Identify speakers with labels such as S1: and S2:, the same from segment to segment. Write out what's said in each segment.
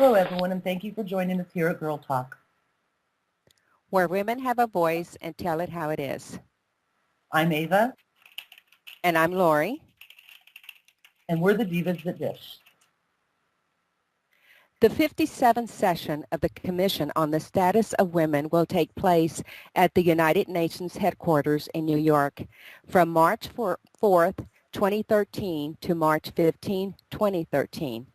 S1: Hello, everyone, and thank you for joining us here at Girl Talk.
S2: Where women have a voice and tell it how it is.
S1: I'm Ava.
S2: And I'm Lori.
S1: And we're the Divas That Dish.
S2: The 57th session of the Commission on the Status of Women will take place at the United Nations headquarters in New York from March 4th, 2013 to March 15, 2013.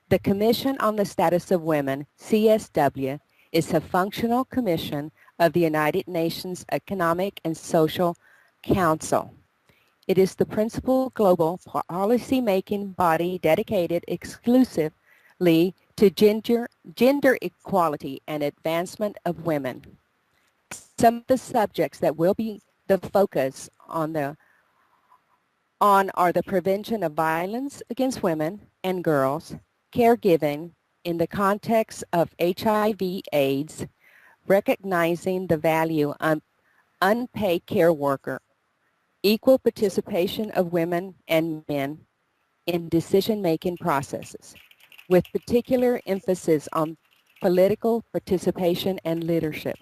S2: The Commission on the Status of Women, CSW, is a functional commission of the United Nations Economic and Social Council. It is the principal global policy-making body dedicated exclusively to gender equality and advancement of women. Some of the subjects that will be the focus on are the prevention of violence against women and girls, caregiving in the context of HIV/AIDS, recognizing the value of unpaid care worker, equal participation of women and men in decision-making processes, with particular emphasis on political participation and leadership.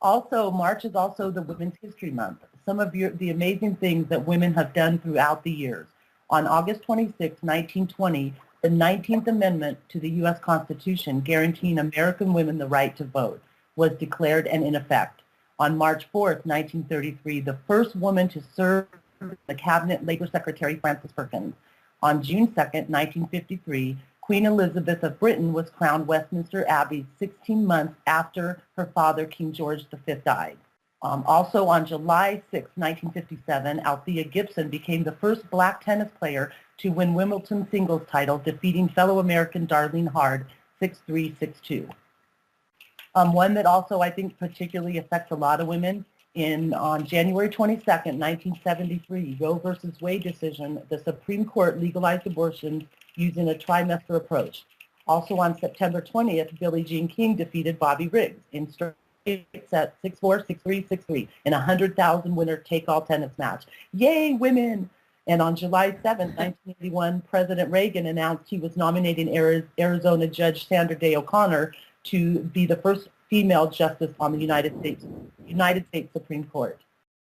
S1: Also, March is also the Women's History Month. Some of the amazing things that women have done throughout the years. On August 26, 1920, the 19th Amendment to the U.S. Constitution guaranteeing American women the right to vote was declared and in effect. On March 4, 1933, the first woman to serve the Cabinet, Labor Secretary Frances Perkins. On June 2, 1953, Queen Elizabeth of Britain was crowned Westminster Abbey 16 months after her father, King George V, died. Also on July 6, 1957, Althea Gibson became the first black tennis player to win Wimbledon singles title, defeating fellow American Darlene Hard 6-3, 6-2. One that also I think particularly affects a lot of women, on January 22, 1973, Roe versus Wade decision, the Supreme Court legalized abortions using a trimester approach. Also on September 20th, Billie Jean King defeated Bobby Riggs in straight sets 6-4, 6-3, 6-3 in a 100,000 winner take-all tennis match. Yay, women! And on July 7, 1981, President Reagan announced he was nominating Arizona Judge Sandra Day O'Connor to be the first female justice on the United States Supreme Court.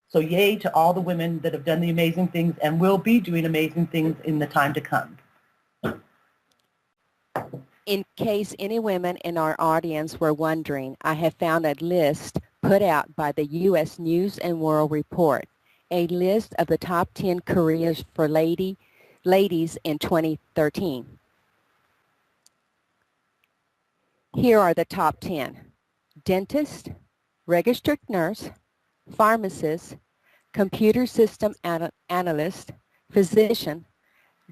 S1: So yay to all the women that have done the amazing things and will be doing amazing things in the time to come.
S2: In case any women in our audience were wondering, I have found a list put out by the U.S. News and World Report, a list of the top 10 careers for ladies in 2013. Here are the top 10. Dentist, registered nurse, pharmacist, computer system analyst, physician,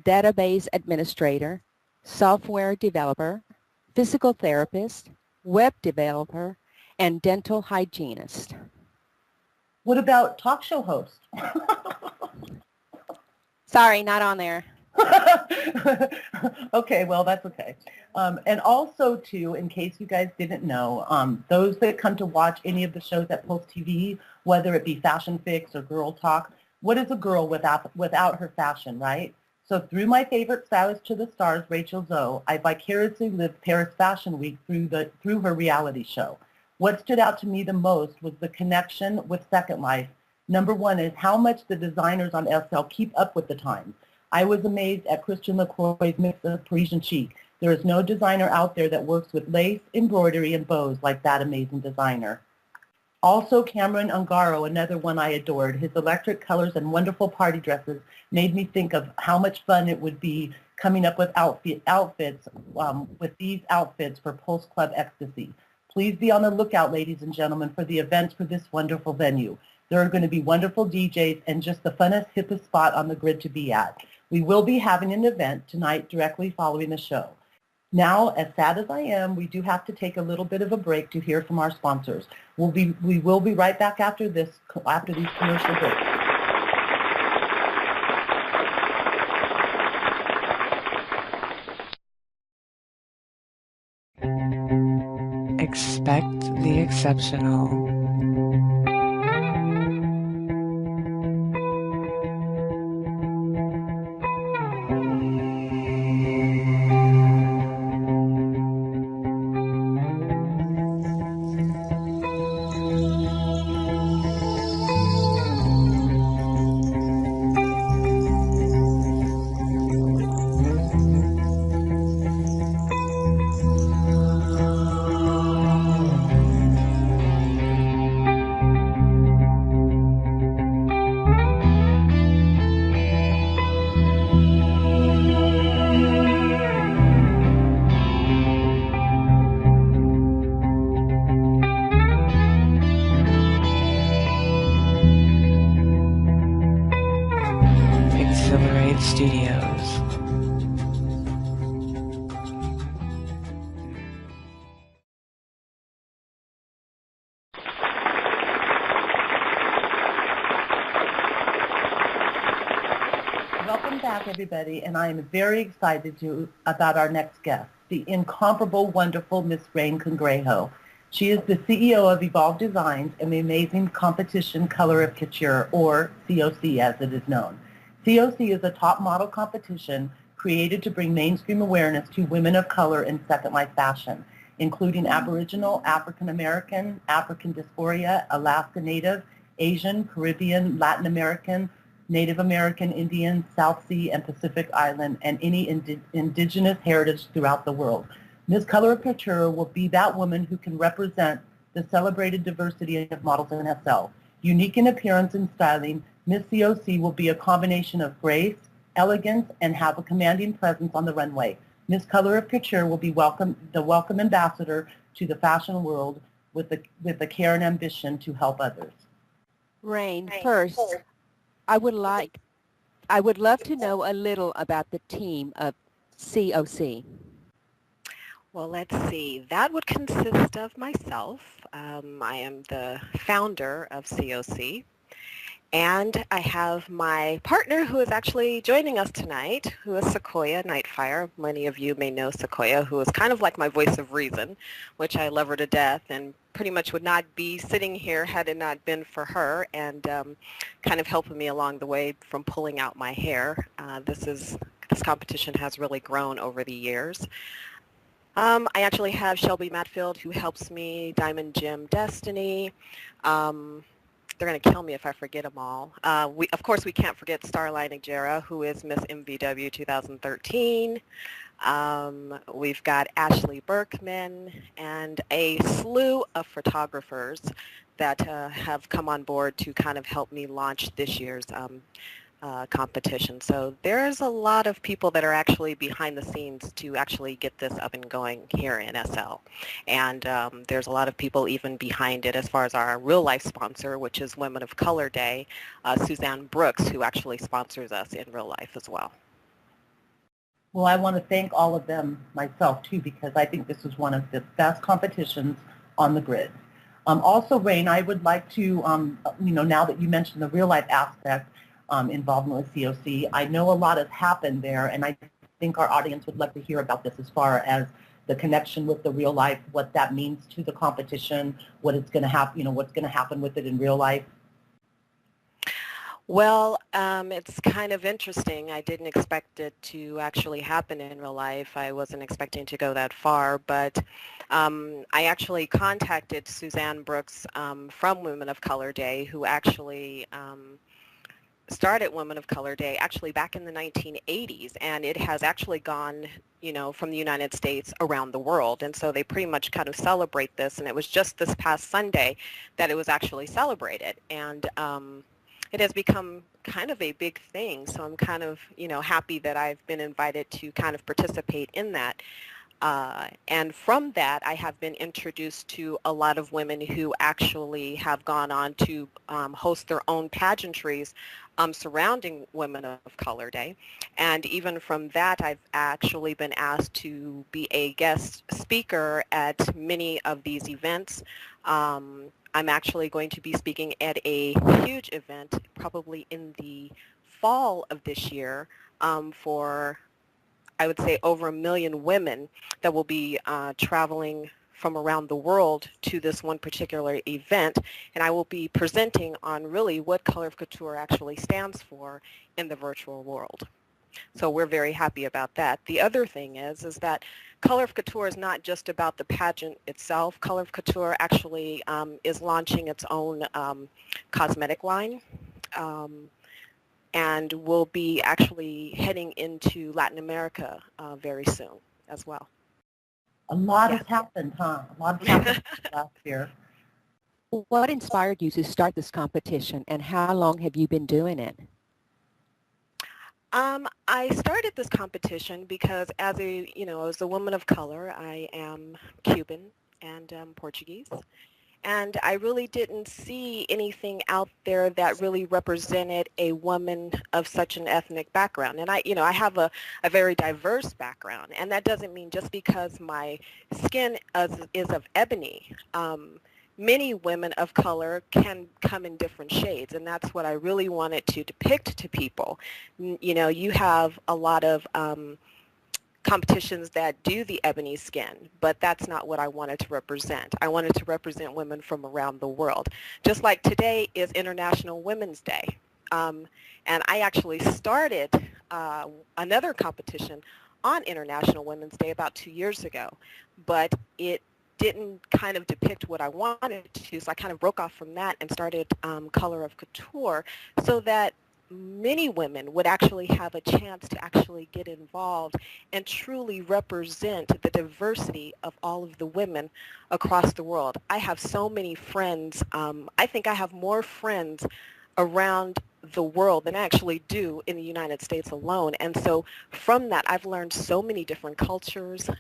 S2: database administrator, software developer, physical therapist, web developer, and dental hygienist.
S1: What about talk show host?
S2: Sorry, not on there.
S1: Okay, well, that's okay. And also, too, in case you guys didn't know, those that come to watch any of the shows at Post TV, whether it be Fashion Fix or Girl Talk, what is a girl without her fashion, right? So through my favorite stylist to the stars, Rachel Zoe, I vicariously lived Paris Fashion Week through her reality show. What stood out to me the most was the connection with Second Life. Number one is how much the designers on SL keep up with the times. I was amazed at Christian LaCroix's mix of Parisian chic. There is no designer out there that works with lace, embroidery, and bows like that amazing designer. Also, Cameron Ungaro, another one I adored. His electric colors and wonderful party dresses made me think of how much fun it would be coming up with with these outfits for Pulse Club Ecstasy. Please be on the lookout, ladies and gentlemen, for the events for this wonderful venue. There are going to be wonderful DJs and just the funnest, hippest spot on the grid to be at. We will be having an event tonight directly following the show. Now, as sad as I am, we do have to take a little bit of a break to hear from our sponsors. We will be right back after these commercial breaks.
S3: Expect the exceptional. Exhilarate Studios.
S1: Welcome back, everybody, and I am very excited about our next guest, the incomparable, wonderful Miss Reign Congreho. She is the CEO of Evolve Designs and the amazing competition Colour of Couture, or COC as it is known. COC is a top model competition created to bring mainstream awareness to women of color in Second Life fashion, including Aboriginal, African American, African Dysphoria, Alaska Native, Asian, Caribbean, Latin American, Native American, Indian, South Sea, and Pacific Island, and any indigenous heritage throughout the world. Miss Colour of Couture will be that woman who can represent the celebrated diversity of models in SL. Unique in appearance and styling, Miss COC will be a combination of grace, elegance, and have a commanding presence on the runway. Miss Colour of Couture will be the welcome ambassador to the fashion world with the care and ambition to help others.
S2: Reign, first, I would love to know a little about the team of COC.
S4: Well, let's see. That would consist of myself. I am the founder of COC. And I have my partner who is actually joining us tonight, who is Sequoia Nightfire. Many of you may know Sequoia, who is kind of like my voice of reason, which I love her to death and pretty much would not be sitting here had it not been for her and kind of helping me along the way from pulling out my hair. This competition has really grown over the years. I actually have Shelby Matfield, who helps me, Diamond Gem Destiny. They're going to kill me if I forget them all. Of course, we can't forget Starline Ajera, who is Miss MVW 2013. We've got Ashley Berkman and a slew of photographers that have come on board to kind of help me launch this year's competition. So there's a lot of people that are actually behind the scenes to actually get this up and going here in SL. And there's a lot of people even behind it as far as our real life sponsor, which is Women of Color Day, Suzanne Brooks, who actually sponsors us in real life as well.
S1: Well, I want to thank all of them myself, too, because I think this is one of the best competitions on the grid. Also, Reign, I would like to, now that you mentioned the real life aspect, involvement with COC. I know a lot has happened there, and I think our audience would like to hear about this as far as the connection with the real life, what that means to the competition, what it's going to happen, what's going to happen with it in real life.
S4: Well, it's kind of interesting. I didn't expect it to actually happen in real life. I wasn't expecting to go that far, but I actually contacted Suzanne Brooks from Women of Color Day, who actually started Women of Color Day actually back in the 1980s, and it has actually gone, from the United States around the world, and so they pretty much kind of celebrate this, and it was just this past Sunday that it was actually celebrated, and it has become kind of a big thing, so I'm kind of, happy that I've been invited to kind of participate in that. And from that, I have been introduced to a lot of women who actually have gone on to host their own pageantries surrounding Women of Color Day. And even from that, I've actually been asked to be a guest speaker at many of these events. I'm actually going to be speaking at a huge event probably in the fall of this year for, I would say, over 1 million women that will be traveling from around the world to this one particular event, and I will be presenting on really what Colour of Couture actually stands for in the virtual world. So we're very happy about that. The other thing is that Colour of Couture is not just about the pageant itself. Colour of Couture actually is launching its own cosmetic line. And we'll be actually heading into Latin America very soon as well.
S1: A lot has happened, huh? A lot has happened last year.
S2: What inspired you to start this competition, and how long have you been doing it?
S4: I started this competition because as a woman of color, I am Cuban and Portuguese. and I really didn't see anything out there that really represented a woman of such an ethnic background. And I have a very diverse background, and that doesn't mean just because my skin is of ebony. Many women of color can come in different shades, and that's what I really wanted to depict to people. You have a lot of competitions that do the ebony skin, but that's not what I wanted to represent. I wanted to represent women from around the world. Just like today is International Women's Day. And I actually started another competition on International Women's Day about 2 years ago, but it didn't kind of depict what I wanted to, so I kind of broke off from that and started Colour of Couture so that many women would actually have a chance to actually get involved and truly represent the diversity of all of the women across the world. I have so many friends. I think I have more friends around the world than I actually do in the United States alone. And so from that, I've learned so many different cultures,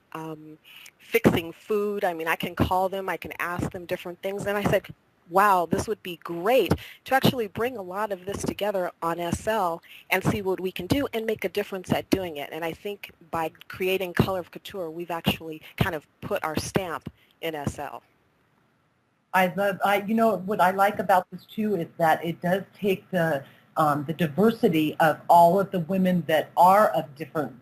S4: fixing food. I mean, I can call them, I can ask them different things. And I said, wow, this would be great to actually bring a lot of this together on SL and see what we can do and make a difference at doing it. And I think by creating Colour of Couture, we've actually kind of put our stamp in SL.
S1: What I like about this too is that it does take the diversity of all of the women that are of different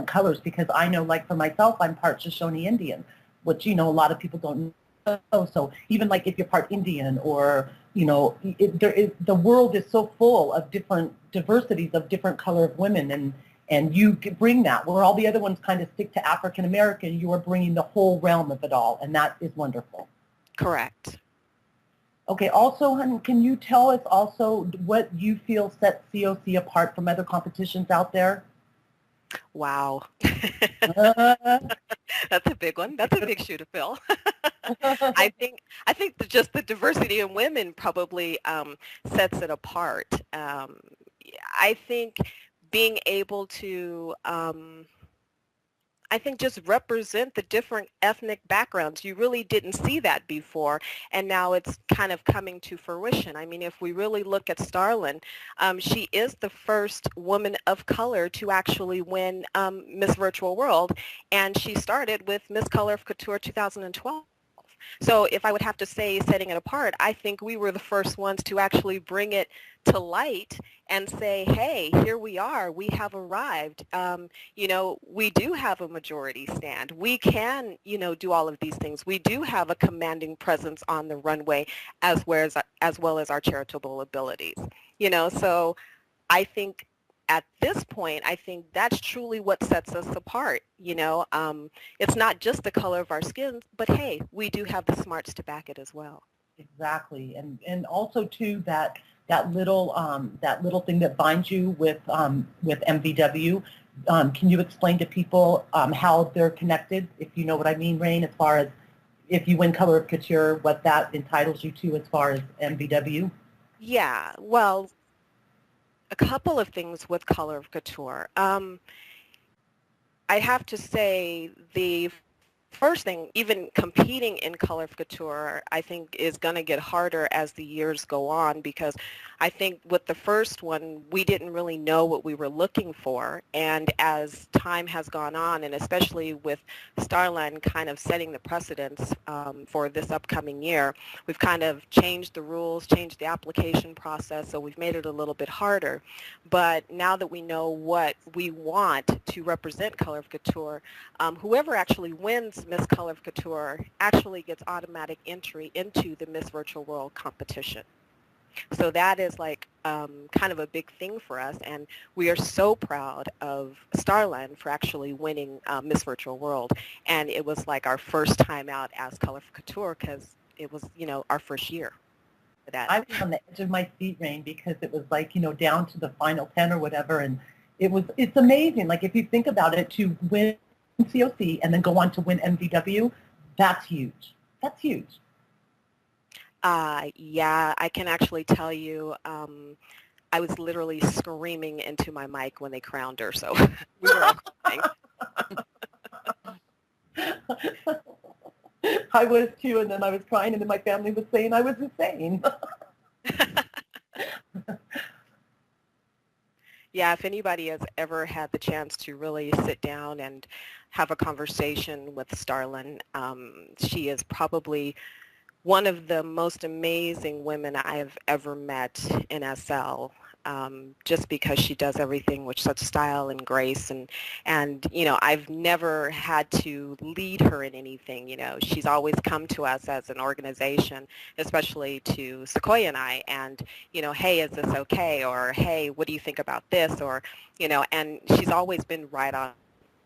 S1: colors, because I know, like for myself, I'm part Shoshone Indian, which, a lot of people don't know. So even like if you're part Indian or, the world is so full of different diversities of different color of women, and you bring that, where all the other ones kind of stick to African American, you are bringing the whole realm of it all, and that is wonderful.
S4: Correct.
S1: Okay, also, honey, can you tell us also what you feel sets COC apart from other competitions out there?
S4: Wow. That's a big one. That's a big shoe to fill. I think just the diversity in women probably sets it apart. I think being able to just represent the different ethnic backgrounds. You really didn't see that before, and now it's kind of coming to fruition. I mean, if we really look at Starlin, she is the first woman of color to actually win Miss Virtual World, and she started with Miss Colour of Couture 2012. So if I would have to say setting it apart, I think we were the first ones to actually bring it to light and say, hey, here we are. We have arrived. We do have a majority stand. We can, do all of these things. We do have a commanding presence on the runway as well as our charitable abilities. So I think at this point, I think that's truly what sets us apart. It's not just the color of our skins, but hey, we do have the smarts to back it as well.
S1: Exactly, and also too that little thing that binds you with MVW. Can you explain to people how they're connected, if you know what I mean, Reign, as far as if you win Colour of Couture, what that entitles you to as far as MVW?
S4: Yeah, well, a couple of things with Colour of Couture. I have to say the first thing, even competing in Colour of Couture, I think is going to get harder as the years go on, because I think with the first one, we didn't really know what we were looking for. And as time has gone on, and especially with Starline kind of setting the precedence for this upcoming year, we've kind of changed the rules, changed the application process, so we've made it a little bit harder. But now that we know what we want to represent Colour of Couture, whoever actually wins Miss Colour of Couture actually gets automatic entry into the Miss Virtual World competition. So that is like kind of a big thing for us, and we are so proud of Starline for actually winning Miss Virtual World. And it was like our first time out as Colour of Couture, because it was, our first year for that.
S1: I was on the edge of my seat, Reign, because it was like, down to the final 10 or whatever, and it's amazing. Like, if you think about it, to win COC and then go on to win MVW, that's huge. That's huge.
S4: Yeah, I can actually tell you, I was literally screaming into my mic when they crowned her, so we were all crying.
S1: I was too, and then I was crying, and then my family was saying I was insane.
S4: Yeah, if anybody has ever had the chance to really sit down and have a conversation with Starlin, she is probably one of the most amazing women I have ever met in SL, just because she does everything with such style and grace, and you know, I've never had to lead her in anything. You know, she's always come to us as an organization, especially to Sequoia and I, and you know, hey, is this okay? Or hey, what do you think about this? Or you know, and she's always been right on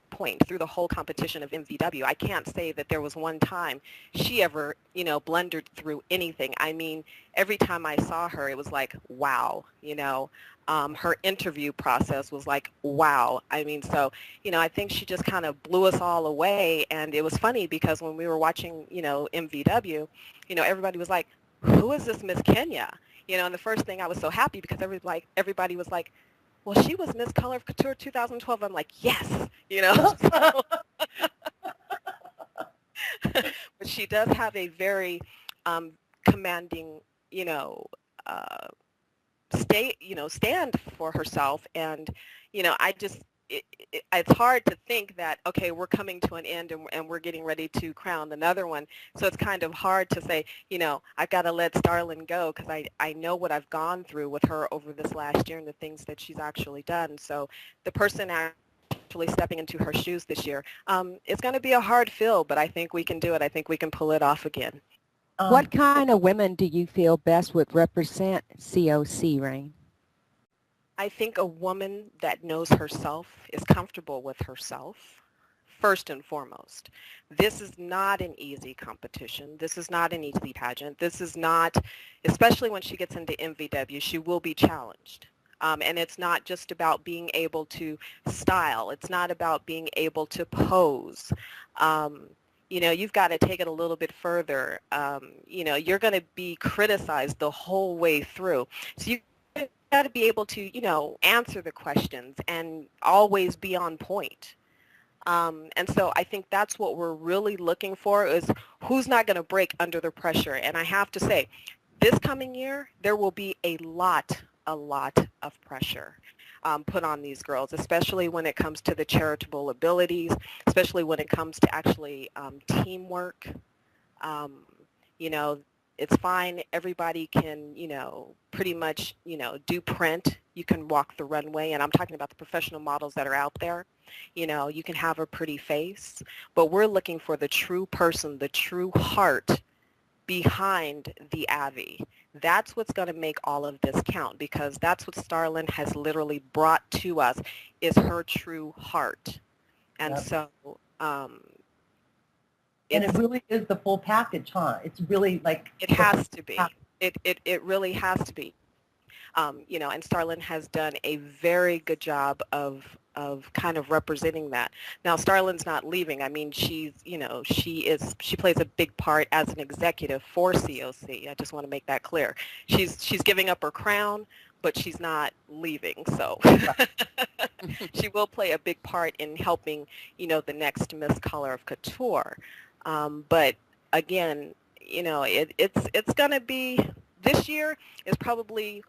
S4: point through the whole competition of MVW. I can't say that there was one time she ever, you know, blundered through anything. I mean, every time I saw her, it was like, wow, you know. Her interview process was like, wow. I mean, so, you know, I think she just kind of blew us all away. And it was funny because when we were watching, you know, MVW, you know, everybody was like, who is this Miss Kenya? You know, and the first thing I was so happy because everybody was like, well, she was Miss Colour of Couture 2012. I'm like, yes, you know. But she does have a very commanding, you know, stand for herself. And, you know, it's hard to think that, okay, we're coming to an end and we're getting ready to crown another one. So it's kind of hard to say, you know, I've got to let Starlin go because I know what I've gone through with her over this last year and the things that she's actually done. So the person actually stepping into her shoes this year, it's going to be a hard fill, but I think we can do it. I think we can pull it off again.
S2: What kind of women do you feel best would represent COC, Reign?
S4: I think a woman that knows herself, is comfortable with herself, first and foremost. This is not an easy competition. This is not an easy pageant. This is not, especially when she gets into MVW, she will be challenged. And it's not just about being able to style. It's not about being able to pose. You know, you've got to take it a little bit further. You know, you're going to be criticized the whole way through. So you got to be able to, you know, answer the questions and always be on point. And so I think that's what we're really looking for is who's not going to break under the pressure. And I have to say, this coming year, there will be a lot of pressure put on these girls, especially when it comes to the charitable abilities, especially when it comes to actually teamwork. You know, it's fine. Everybody can, you know, pretty much, you know, do print. You can walk the runway. And I'm talking about the professional models that are out there. You know, you can have a pretty face. But we're looking for the true person, the true heart behind the Avi. That's what's going to make all of this count because that's what Starlin has literally brought to us is her true heart. And
S1: Yep.
S4: So...
S1: and it really is the full package, huh? It's really like...
S4: It has to be. It really has to be. You know, and Starlin has done a very good job of kind of representing that. Now, Starlin's not leaving. I mean, she's, you know, she plays a big part as an executive for COC. I just want to make that clear. She's giving up her crown, but she's not leaving. So she will play a big part in helping, you know, the next Miss Colour of Couture. But again, you know, it's going to be, this year is probably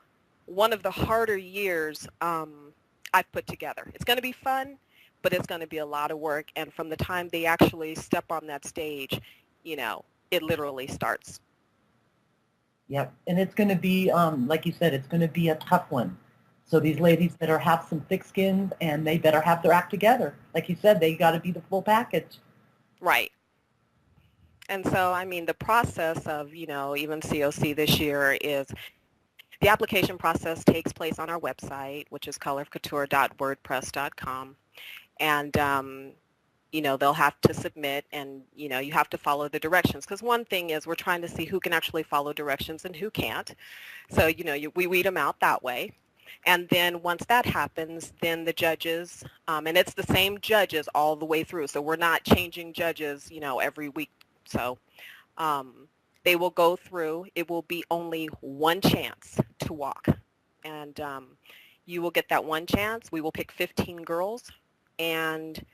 S4: one of the harder years I've put together. It's going to be fun, but it's going to be a lot of work. And from the time they actually step on that stage, you know, it literally starts.
S1: Yep. And it's going to be, like you said, it's going to be a tough one. So these ladies better have some thick skins and they better have their act together. Like you said, they got to be the full package.
S4: Right. And so, I mean, the process of, you know, even COC this year is the application process takes place on our website, which is colorofcouture.wordpress.com. And, you know, they'll have to submit and, you know, you have to follow the directions. Because one thing is we're trying to see who can actually follow directions and who can't. So, you know, we weed them out that way. And then once that happens, then the judges, and it's the same judges all the way through. So we're not changing judges, you know, every week. So they will go through. It will be only one chance to walk. And you will get that one chance. We will pick 15 girls. And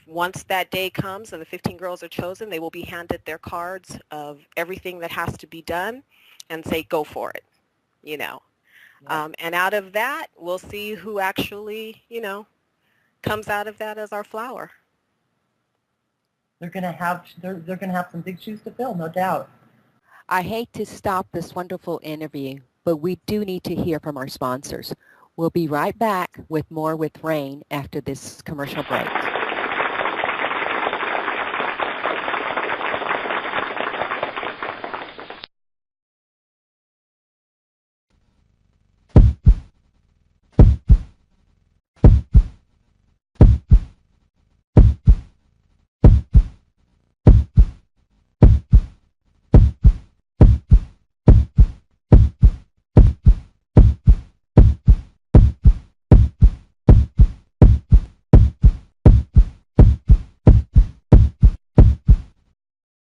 S4: once that day comes and the 15 girls are chosen, they will be handed their cards of everything that has to be done and say, go for it, you know.
S1: Yep.
S4: And out of that, we'll see who actually, you know, comes out of that as our flower.
S1: They're gonna have some big shoes to fill, no doubt.
S2: I hate to stop this wonderful interview, but we do need to hear from our sponsors. We'll be right back with more with Reign after this commercial break.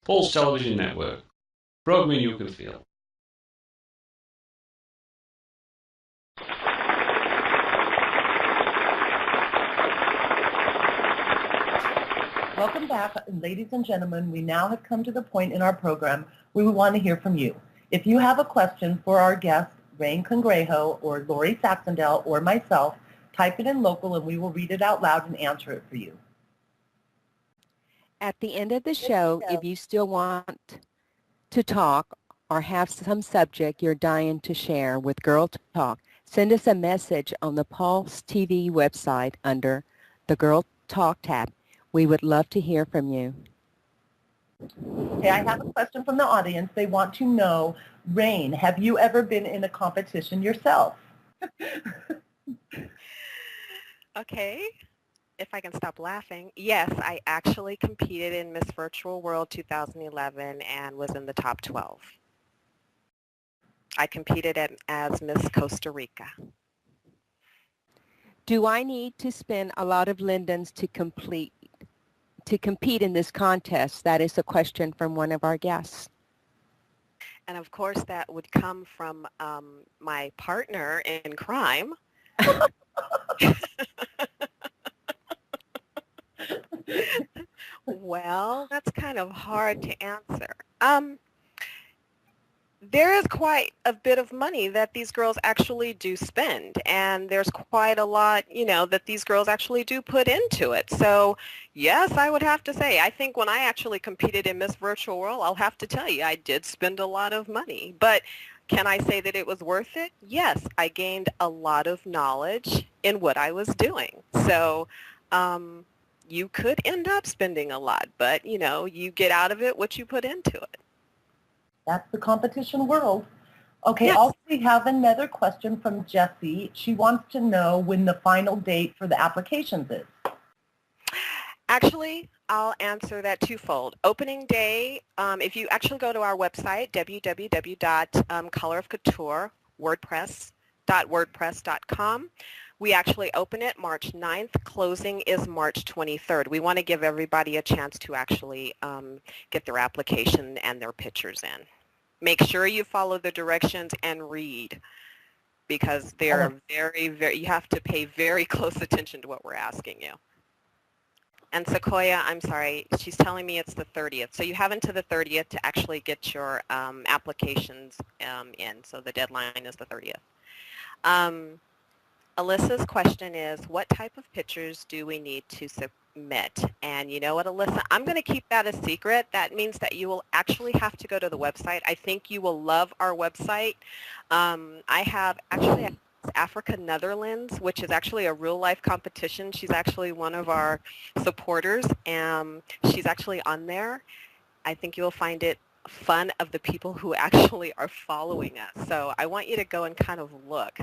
S5: Pulse Television Network. Programming you can feel.
S1: Welcome back, ladies and gentlemen. We now have come to the point in our program where we want to hear from you. If you have a question for our guest, Reign Congreho or Lori Saxondale or myself, type it in local and we will read it out loud and answer it for you.
S2: At the end of the show, if you still want to talk or have some subject you're dying to share with Girl Talk, send us a message on the Pulse TV website under the Girl Talk tab. We would love to hear from you.
S1: Okay, I have a question from the audience. They want to know, Reign, have you ever been in a competition yourself?
S4: Okay. If I can stop laughing, yes, I actually competed in Miss Virtual World 2011 and was in the top 12. I competed as Miss Costa Rica.
S2: Do I need to spend a lot of lindens to compete in this contest? That is a question from one of our guests.
S4: And of course, that would come from my partner in crime. Well, that's kind of hard to answer. There is quite a bit of money that these girls actually do spend, and there's quite a lot, you know, that these girls actually do put into it. So, yes, I would have to say, I think when I actually competed in Miss Virtual World, I'll have to tell you, I did spend a lot of money. But can I say that it was worth it? Yes, I gained a lot of knowledge in what I was doing. So, you could end up spending a lot, but, you know, you get out of it what you put into it.
S1: That's the competition world. Okay,
S4: Yes.
S1: Also we have another question from Jessie. She wants to know when the final date for the applications is.
S4: Actually, I'll answer that twofold. Opening day, if you actually go to our website, www.colorofcouture.wordpress.com, we actually open it March 9th. Closing is March 23rd. We want to give everybody a chance to actually get their application and their pictures in. Make sure you follow the directions and read, because they're very, you have to pay very close attention to what we're asking you. And Sequoia, I'm sorry, she's telling me it's the 30th. So you have until the 30th to actually get your applications in. So the deadline is the 30th. Alyssa's question is, what type of pictures do we need to submit? And you know what, Alyssa, I'm going to keep that a secret. That means that you will actually have to go to the website. I think you will love our website. I have actually Africa Netherlands, which is actually a real-life competition. She's actually one of our supporters, and she's actually on there. I think you'll find it fun of the people who actually are following us. So I want you to go and kind of look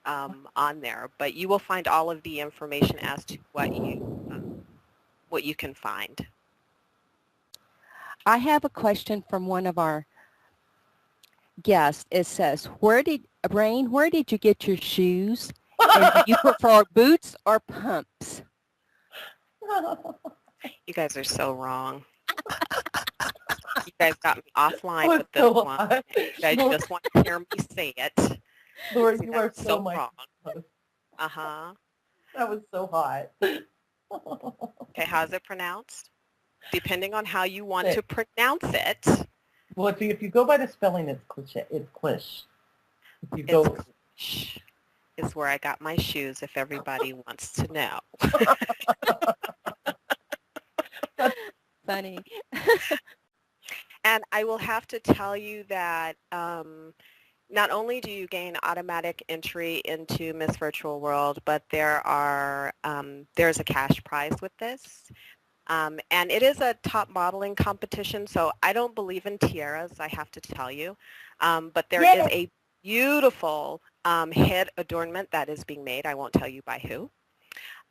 S4: on there, but you will find all of the information as to what you can find.
S2: I have a question from one of our guests. It says, Reign, where did you get your shoes? And do you prefer boots or pumps?
S4: You guys are so wrong. You guys got me offline
S1: was
S4: with this
S1: so
S4: one.
S1: hot.
S4: You guys just want to hear me say it.
S1: Lord,
S4: See,
S1: you are
S4: that's
S1: so much.
S4: wrong. Uh-huh.
S1: That was so hot.
S4: Okay, how's it pronounced? Depending on how you want to pronounce it.
S1: Well, if you go by the spelling, it's cliche. It's Clish. If you
S4: It's
S1: go,
S4: Clish is where I got my shoes, if everybody wants to know.
S2: Funny.
S4: And I will have to tell you that not only do you gain automatic entry into Miss Virtual World, but there's a cash prize with this. And it is a top modeling competition, so I don't believe in tiaras, I have to tell you. But there is a beautiful head adornment that is being made. I won't tell you by who,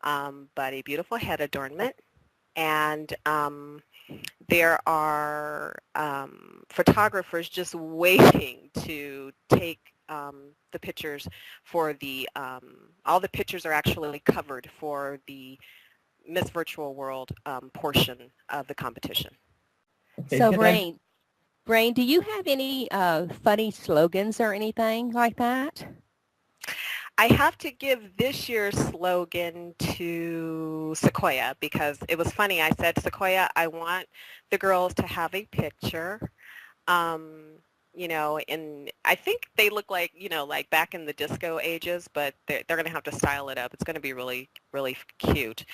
S4: but a beautiful head adornment. And there are photographers just waiting to take the pictures for all the pictures are actually covered for the Miss Virtual World portion of the competition.
S2: So, Reign, do you have any funny slogans or anything like that?
S4: I have to give this year's slogan to Sequoia because it was funny. I said, Sequoia, I want the girls to have a picture. You know, and I think they look like, you know, like back in the disco ages, but they're going to have to style it up. It's going to be really, really cute.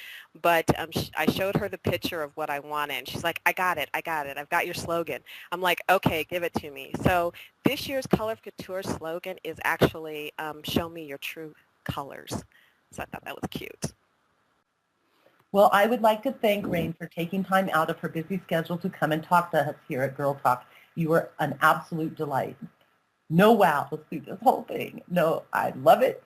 S4: But I showed her the picture of what I wanted, and she's like, I got it. I've got your slogan. I'm like, okay, give it to me. So this year's Colour of Couture slogan is actually, show me your true colors. So I thought that was cute.
S1: Well, I would like to thank Reign for taking time out of her busy schedule to come and talk to us here at Girl Talk. You were an absolute delight. No wow through this whole thing. No, I love it.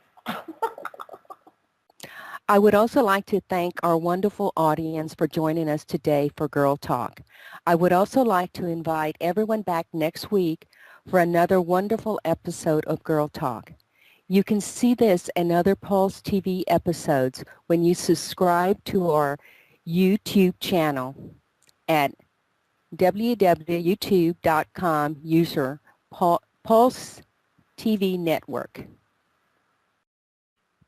S2: I would also like to thank our wonderful audience for joining us today for Girl Talk. I would also like to invite everyone back next week for another wonderful episode of Girl Talk. You can see this and other Pulse TV episodes when you subscribe to our YouTube channel at www.youtube.com user Pulse TV Network.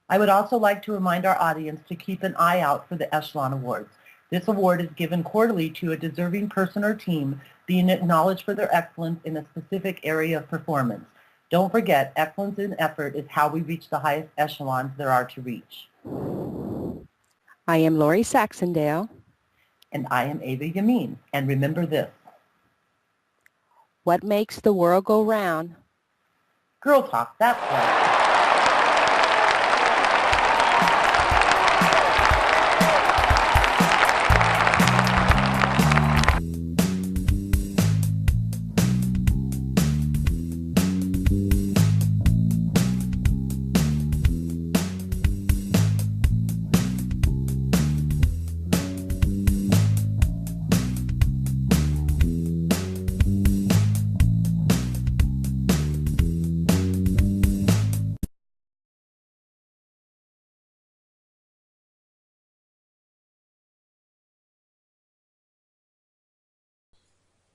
S1: I would also like to remind our audience to keep an eye out for the Echelon Awards. This award is given quarterly to a deserving person or team being acknowledged for their excellence in a specific area of performance. Don't forget, excellence in effort is how we reach the highest echelons there are to reach.
S2: I am Lori Saxondale.
S1: And I am Ava Jhamin. And remember this.
S2: What makes the world go round?
S1: Girl Talk, that's right.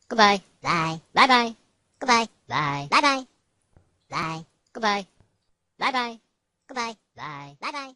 S6: Goodbye. Bye. Bye bye. Goodbye. Bye. Bye bye. Bye. Goodbye. Bye bye. Goodbye. Bye. Bye bye.